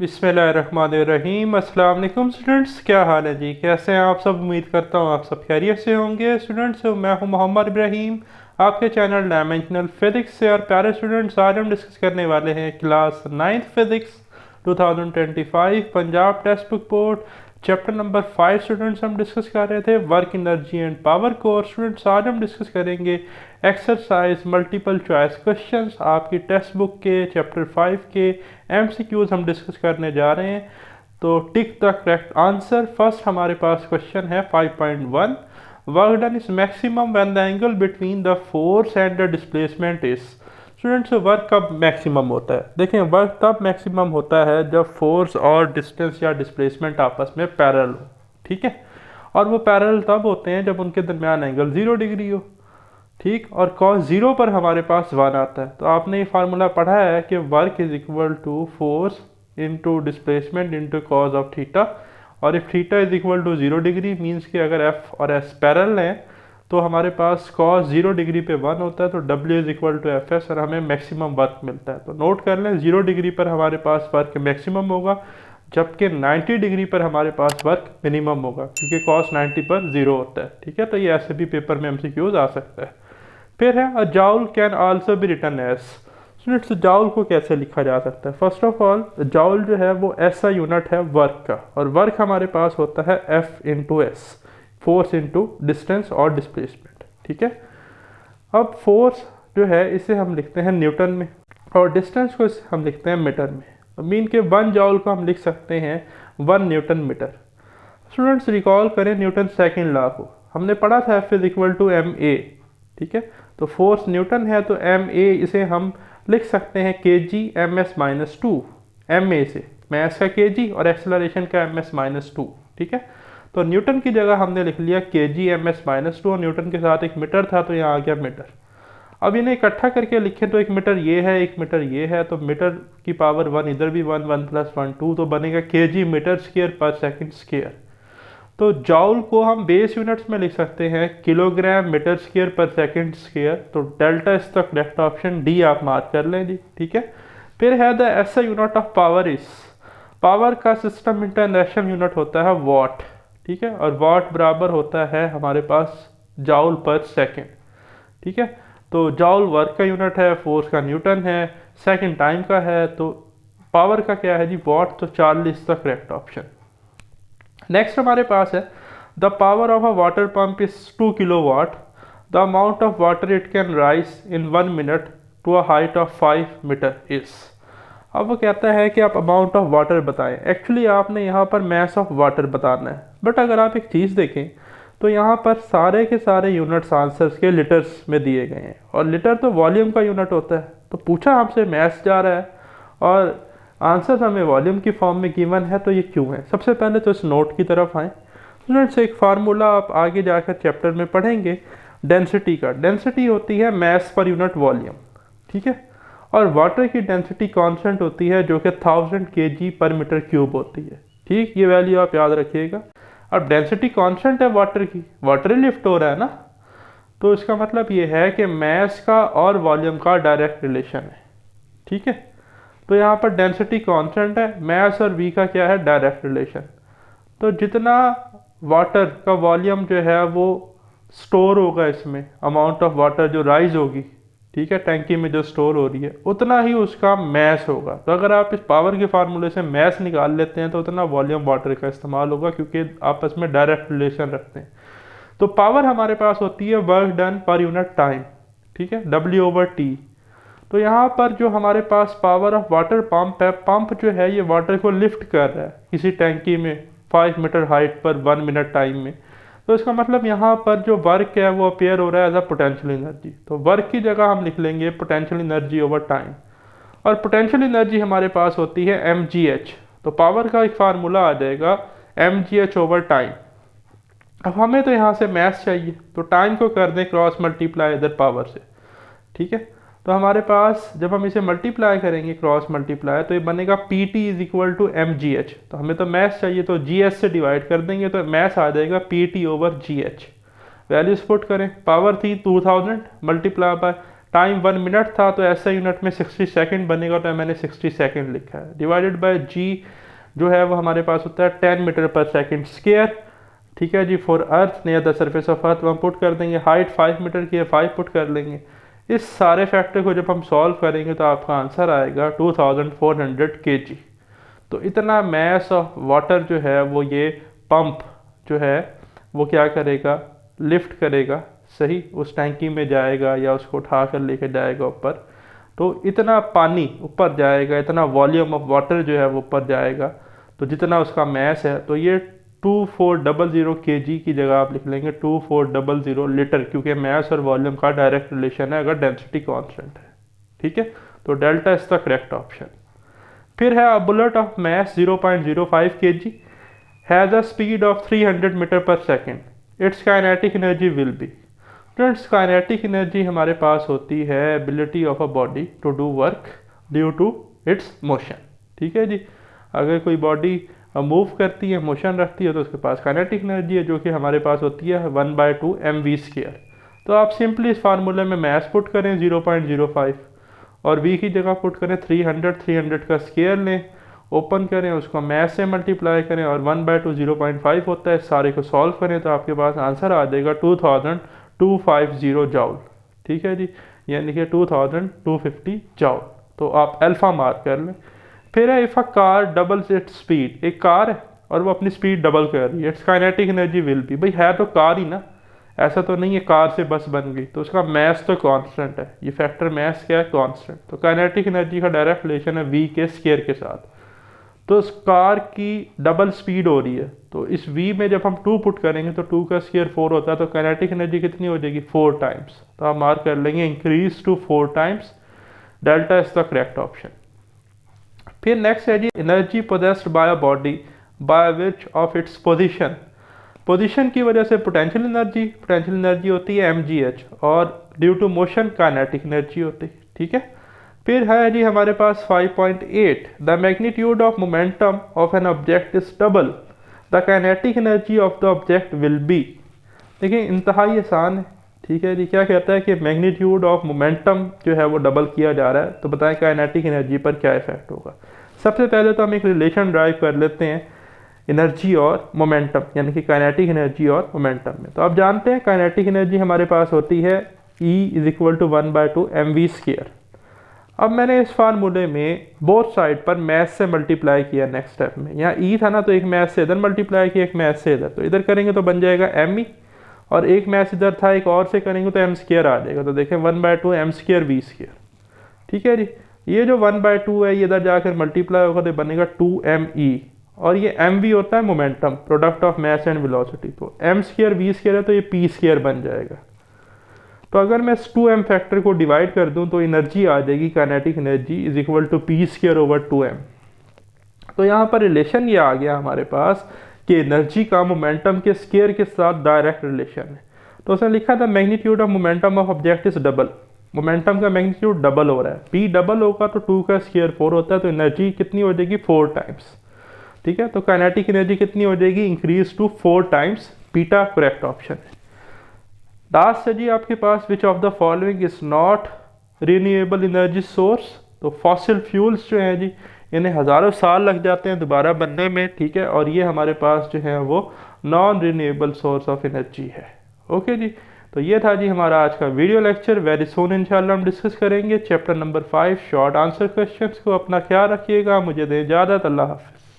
बिस्मिल्लाहिर्रहमानिर्रहीम। अस्सलाम वालेकुम स्टूडेंट्स, क्या हाल है जी? कैसे हैं आप सब? उम्मीद करता हूँ आप सब खैरियत से होंगे। स्टूडेंट्स, मैं हूँ मोहम्मद इब्राहिम, आपके चैनल डायमेंशनल फिज़िक्स से। और प्यारे स्टूडेंट्स, आज हम डिस्कस करने वाले हैं class 9th physics 2025 Punjab text book board chapter number 5। Students, हम डिस्कस कर रहे थे work energy and power course. Students, आज हम डिस्कस करेंगे एक्सरसाइज मल्टीपल चॉइस क्वेश्चंस, आपकी टेक्स्ट बुक के चैप्टर 5 के एमसीक्यूज हम डिस्कस करने जा रहे हैं। तो tick the correct answer. First हमारे पास क्वेश्चन है 5.1, work done is maximum when the angle between the force and the displacement is. Students, work कब मैक्सिमम होता है? देखें, वर्क तब मैक्सिमम होता है जब फोर्स और डिस्टेंस या डिस्प्लेसमेंट आपस में पैरेलल हो, ठीक है। और वो पैरेलल तब होते हैं जब उनके दरमियान एंगल 0 डिग्री हो, ठीक। और कॉस 0 पर हमारे पास 1 आता है। तो आपने ये फार्मूला पढ़ा है कि work is equal to force into displacement into cos of theta. और if theta is equal to 0 degree means कि अगर एफ और एस पैरेलल हैं तो हमारे पास कॉस 0 डिग्री पे 1 होता है, तो W is equal to F S और हमें मैक्सिमम वर्क मिलता है। तो नोट कर लें, 0 डिग्री पर हमारे पास वर्क मैक्सिमम होगा, जबकि 90 डिग्री पर हमारे पास वर्क मिनिमम होगा, क्योंकि कॉस 90 पर 0 होता है, ठीक है। तो ये ऐसे भी पेपर में एमसीक्यूज आ सकता है। फिर है a joule can also be written as. Students, joule को कैसे लिखा जा सकता है? फर्स्ट ऑफ ऑल, जाउल जो है वो ऐसा यूनिट है वर्क का, और वर्क हमारे पास होता है F into S, force into distance और डिस्प्लेसमेंट, ठीक है। अब फोर्स जो है इसे हम लिखते हैं न्यूटन में, और डिस्टेंस को हम लिखते हैं मीटर में। मीन के 1 जाउल को हम लिख सकते हैं 1 न्यूटन मीटर। स्टूडेंट्स, रिकॉल करें न्यूटन सेकेंड लॉ को, हमने पढ़ा था F is equal to M A, ठीक है। तो फोर्स न्यूटन है तो एम ए इसे हम लिख सकते हैं K G M S minus two. M A से मैस का के जी और एक्सेलरेशन का एम एस माइनस टू, ठीक है। तो न्यूटन की जगह हमने लिख लिया K G M S minus two, और न्यूटन के साथ एक मीटर था तो यहाँ आ गया मीटर। अब इन्हें इकट्ठा करके लिखें तो एक मीटर ये है, एक मीटर ये है, तो मीटर की पावर 1 इधर भी 1, 1 प्लस 1 2, तो बनेगा के जी मीटर स्क्वेयर पर सेकेंड स्क्वेयर। तो जाउल को हम बेस यूनिट्स में लिख सकते हैं किलोग्राम मीटर स्क्वेयर पर सेकंड स्क्वेयर। तो delta is the correct option, D आप मार्क कर लें जी, ठीक है। फिर है the SI unit of power is. Power का सिस्टम इंटरनेशनल यूनिट होता है वाट, ठीक है। और वाट बराबर होता है हमारे पास जाउल पर सेकेंड, ठीक है। तो जाउल वर्क का यूनिट है, फोर्स का न्यूटन है, सेकेंड टाइम का है, तो पावर का क्या है जी? वाट। तो 40 द करेक्ट ऑप्शन। नेक्स्ट हमारे पास है the power of a water pump is 2 kilowatt, the amount of water it can rise in 1 minute to a height of 5 metre is. अब वो कहता है कि आप अमाउंट ऑफ वाटर बताएं। एक्चुअली आपने यहाँ पर मैस ऑफ वाटर बताना है, बट अगर आप एक चीज़ देखें तो यहाँ पर सारे के सारे यूनिट्स आंसर्स के लीटर्स में दिए गए हैं, और लीटर तो वॉल्यूम का यूनिट होता है। तो पूछा हमसे मैस जा रहा है और आंसर हमें वॉल्यूम की फॉर्म में गिवन है, तो ये क्यों है? सबसे पहले तो इस नोट की तरफ आएँ। स्टूडेंट्स, एक फार्मूला आप आगे जाकर चैप्टर में पढ़ेंगे डेंसिटी का। डेंसिटी होती है मैस पर यूनिट वॉल्यूम, ठीक है। और वाटर की डेंसिटी कांस्टेंट होती है जो कि 1000 kg पर मीटर क्यूब होती है, ठीक। ये वैल्यू आप याद रखिएगा। अब डेंसिटी कांस्टेंट है वाटर की, वाटर ही लिफ्ट हो रहा है ना, तो इसका मतलब ये है कि मैस का और वॉल्यूम का डायरेक्ट रिलेशन है, ठीक है। तो यहाँ पर डेंसिटी कांस्टेंट है, मैस और वी का क्या है? Direct relation. तो जितना वाटर का वॉल्यूम जो है वो स्टोर होगा इसमें, अमाउंट ऑफ वाटर जो राइज होगी, ठीक है, टैंकी में जो स्टोर हो रही है, उतना ही उसका मैस होगा। तो अगर आप इस पावर के फार्मूले से मैस निकाल लेते हैं तो उतना वॉल्यूम वाटर का इस्तेमाल होगा, क्योंकि आपस में डायरेक्ट रिलेशन रखते हैं। तो पावर हमारे पास होती है work done per unit time, ठीक है, डब्ल्यू ओवर टी। तो यहाँ पर जो हमारे पास पावर ऑफ वाटर पंप है, पंप जो है ये वाटर को लिफ्ट कर रहा है किसी टैंकी में 5 मीटर हाइट पर 1 मिनट टाइम में। तो इसका मतलब यहाँ पर जो वर्क है वो अपेयर हो रहा है एज अ पोटेंशियल एनर्जी। तो वर्क की जगह हम लिख लेंगे पोटेंशियल एनर्जी ओवर टाइम, और पोटेंशियल एनर्जी हमारे पास होती है mgh। तो पावर का एक फार्मूला आ जाएगा mgh ओवर टाइम। अब हमें तो यहाँ से मैथ चाहिए, तो टाइम को कर दें क्रॉस मल्टीप्लाई इधर पावर से, ठीक है। तो हमारे पास जब हम इसे मल्टीप्लाई करेंगे क्रॉस मल्टीप्लाई, तो ये बनेगा P T is equal to M G H. तो हमें तो मैथ चाहिए, तो जी एच से डिवाइड कर देंगे तो मैथ आ जाएगा पी टी ओवर जी एच। वैल्यूज पुट करें, पावर थी 2000 मल्टीप्लाई बाय टाइम 1 मिनट था तो ऐसा यूनिट में 60 सेकंड बनेगा, तो मैंने 60 सेकंड लिखा है। डिवाइडेड बाय जी जो है वो हमारे पास होता है 10 मीटर पर सेकंड स्क्वायर। ठीक है जी। For earth near the surface of earth हम पुट कर देंगे, हाइट 5 मीटर की है 5 पुट कर लेंगे। इस सारे फैक्टर को जब हम सॉल्व करेंगे तो आपका आंसर आएगा 2400 kg। तो इतना मैस ऑफ वाटर जो है वो ये पंप जो है वो क्या करेगा, लिफ्ट करेगा, सही, उस टैंकी में जाएगा या उसको उठा कर लेके जाएगा ऊपर। तो इतना पानी ऊपर जाएगा, इतना वॉल्यूम ऑफ वाटर जो है वो ऊपर जाएगा, तो जितना उसका मैस है, तो ये 2400 kg की जगह आप लिख लेंगे 2400 लीटर, क्योंकि मैस और वॉल्यूम का डायरेक्ट रिलेशन है अगर डेंसिटी कांस्टेंट है। ठीक है, तो delta is the correct option. फिर है a bullet of mass 0.05 kg has a speed of 300 metre per second, its kinetic energy will be. Friends, kinetic energy हमारे पास होती है ability of a body to do work due to its motion. ठीक है जी। अगर कोई body move करती है, मोशन रखती है, तो उसके पास काइनेटिक एनर्जी है जो कि हमारे पास होती है 1/2 mv²। तो आप सिंपली इस फार्मूले में मैस पुट करें 0.05 और v की जगह पुट करें 300 का स्क्वायर लें, ओपन करें, उसको मैस से मल्टीप्लाई करें और 1/2 0.5 होता है। सारे को सॉल्व करें तो आपके पास आंसर आ जाएगा 2250 जॉल। ठीक है जी, यानी कि 2250 जॉल। तो आप अल्फा मार्क कर लें। फिर है if a car doubles its speed, एक कार है और वो अपनी स्पीड डबल कर रही है, it's kinetic energy will B. भाई है तो कार ही ना, ऐसा तो नहीं है कार से बस बन गई, तो उसका मैस तो कांस्टेंट है। ये फैक्टर मैस क्या है, कांस्टेंट। तो काइनेटिक एनर्जी का डायरेक्ट रिलेशन है v के स्क्वायर के साथ। तो उस कार की डबल स्पीड हो रही है, तो इस v में जब हम 2 पुट करेंगे तो 2 का स्क्वायर 4 होता है, तो काइनेटिक एनर्जी कितनी हो जाएगी, 4 टाइम्स। तो आप मार्क कर लेंगे increase to 4 times. Delta is the correct option. फिर नेक्स्ट है जी energy possessed by a body by which of its position. Position की वजह से पोटेंशियल एनर्जी होती है mgh और due to motion kinetic energy होती है। ठीक है। फिर है जी हमारे पास 5.8 the magnitude of momentum of an object is double the kinetic energy of the object will be. देखिए इंतहाई आसान है। ठीक है जी। क्या कहता है कि मैग्नीट्यूड ऑफ मोमेंटम जो है वो डबल किया जा रहा है, तो बताएं काइनेटिक एनर्जी पर क्या इफेक्ट होगा। सबसे पहले तो हम एक रिलेशन ड्राइव कर लेते हैं एनर्जी और मोमेंटम, यानी कि काइनेटिक एनर्जी और मोमेंटम में। तो आप जानते हैं काइनेटिक एनर्जी हमारे पास होती है E = 1/2 mv²। अब मैंने इस फार्मूले में बोथ साइड पर मैथ से मल्टीप्लाई किया। नेक्स्ट स्टेप में यहाँ E था ना, तो एक मैथ से इधर मल्टीप्लाई किया, एक मैथ से इधर, तो इधर करेंगे तो बन जाएगा me, और एक मैथ इधर था एक और से करेंगे तो m² आ जाएगा। तो देखें 1/2 m² v²। ठीक है जी। ये जो 1/2 है ये इधर जाकर मल्टीप्लाई होगा तो बनेगा 2me, और ये mv होता है momentum, product of mass and velocity. तो m² v² है तो ये p² बन जाएगा। तो अगर मैं इस 2m फैक्टर को डिवाइड कर दूं तो एनर्जी आ जाएगी काइनेटिक एनर्जी = p²/2m। तो यहाँ पर रिलेशन ये आ गया हमारे पास कि एनर्जी का मोमेंटम के स्क्वायर के साथ डायरेक्ट रिलेशन है। तो उसने लिखा था magnitude of momentum of object is double, momentum का मैग्नीट्यूड डबल हो रहा है, p डबल होगा तो 2 का स्क्वायर 4 होता है, तो एनर्जी कितनी हो जाएगी 4 टाइम्स। ठीक है। तो काइनेटिक एनर्जी कितनी हो जाएगी, increase to 4 times. Beta correct option है। लास्ट है जी आपके पास which of the following is not renewable energy source. तो फॉसिल फ्यूल्स जो हैं जी इन्हें हज़ारों साल लग जाते हैं दोबारा बनने में। ठीक है। और ये हमारे पास जो है वो non renewable source of energy है। ओके जी। तो ये था जी हमारा आज का वीडियो लेक्चर। वेरी सून इंशाल्लाह हम डिस्कस करेंगे chapter number 5 short answer questions को। अपना ख्याल रखिएगा। मुझे दें इजाज़त। अल्लाह हाफ़िज़।